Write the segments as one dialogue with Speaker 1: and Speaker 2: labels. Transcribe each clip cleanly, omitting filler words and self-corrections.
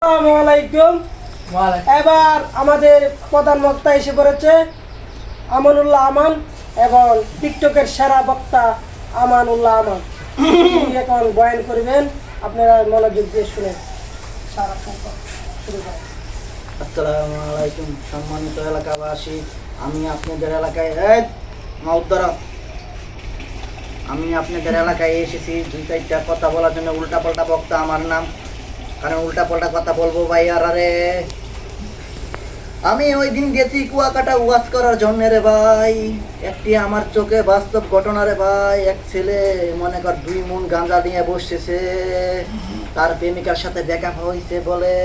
Speaker 1: আসসালামু আলাইকুম। এবার আমাদের প্রধান বক্তা এসে পড়েছে আমানুল্লাহ আমান এবং টিকটকের সেরা বক্তা আমানুল্লাহ আমান। তিনি এখন বয়ান করবেন, আপনারা মনোযোগ দিয়ে শুনেন।
Speaker 2: আসসালামু আলাইকুম সম্মানিত এলাকাবাসী, আমি আপনাদের এলাকায় আমি আপনাদের এলাকায় এসেছি দুই চারটা কথা বলার জন্য। উল্টাপাল্টা বক্তা আমার নাম, কারণ উল্টাপাল্টা কথা বলবো ভাই। আরে আমি ওই দিন গেছি কুয়াকাটা ওয়াজ করার জন্য রে ভাই। একটি আমার চোখে বাস্তব ঘটনা রে ভাই। এক ছেলে মনে কর 2 মণ গাঁজা নিয়ে বসেছে, তার প্রেমিকার সাথে ব্রেকআপ হয়েছে বলে।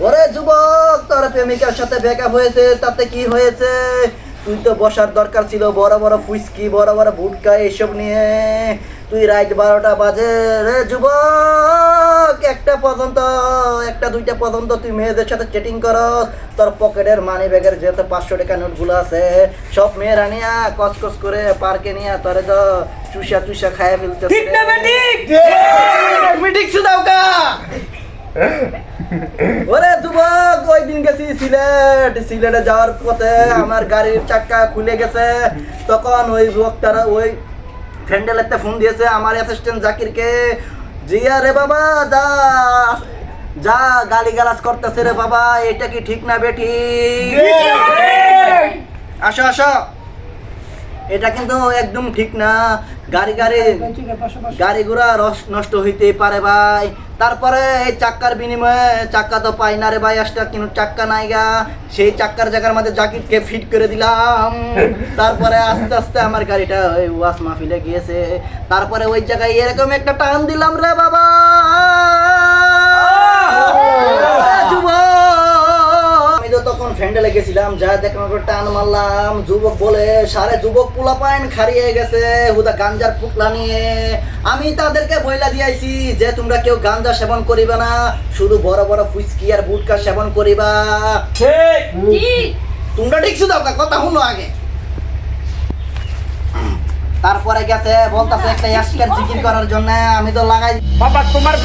Speaker 2: ওরে যুবক, তোর প্রেমিকার সাথে ব্রেকআপ হয়েছে, তাতে কি হয়েছে? তুই তো বসার দরকার ছিল বড় বড় ফুচকি, বড় বড় ভুটকা এসব নিয়ে। তুই রাত 12টা বাজে রে যুবক, 1টা পর্যন্ত, 1টা 2টা পর্যন্ত তুই মেয়েদের সাথে চ্যাটিং করস। তোর পকেটের মানি ব্যাগের যেতে 500 টাকা নোটগুলো আছে সব মেয়েরা নিয়া কসকস করে পার্কে নিয়ে তোরে তো চুষা খাইয়া ফেলতে।
Speaker 1: ঠিক না বেঠিক?
Speaker 2: মিটিং সুদাও কা। ওরে যুবক, ওই দিন গেছি সিলেটে যাওয়ার পথে আমার গাড়ির চাক্কা খুলে গেছে। তখন ওই যুবকটারা ওই ফ্রেন্ডেলেতে ফোন দিয়েছে আমার অ্যাসিস্ট্যান্ট জাকিরকে। জিয়া রে বাবা, যা যা গালিগালাজ করতেছে রে বাবা, এটা কি ঠিক না বেটি? আসো আসো, এটা কিন্তু একদম ঠিক না। গাড়ি ঘোড়া নষ্ট হইতে পারে ভাই। তারপরে এই চাক্কার বিনিময়ে চাক্কা তো পাই না রে ভাই, আসটা কিন্তু চাক্কা নাই গা। সেই চাক্কার জায়গার মধ্যে জ্যাকেটকে ফিট করে দিলাম। তারপরে আস্তে আস্তে আমার গাড়িটা ওই ওয়াশ মাহফিলে গিয়েছে। তারপরে ওই জায়গায় এরকম একটা টান দিলাম রে বাবা। আমি তো তখন ফ্যান্ডেলে গেছিলাম, যা দেখলাম টান মারলাম। যুবক বলে সারে যুবক পোলা পাইন খারিয়ে গেছে হুদা গাঞ্জার পুকলা নিয়ে। আমি তাদেরকে বইলা দিয়েছি যে তোমরা কেউ গাঞ্জা সেবন করিবে না, শুধু বড় বড় ফুচকি আর বুটকা সেবন করিবা। তোমরা ঠিক শুধু কথা শুনো আগে। তারপরে গেছে বলতেছে একটা ইয়াসকার জিকির করার জন্য। আমি তো লাগাই
Speaker 1: বাবা তোমার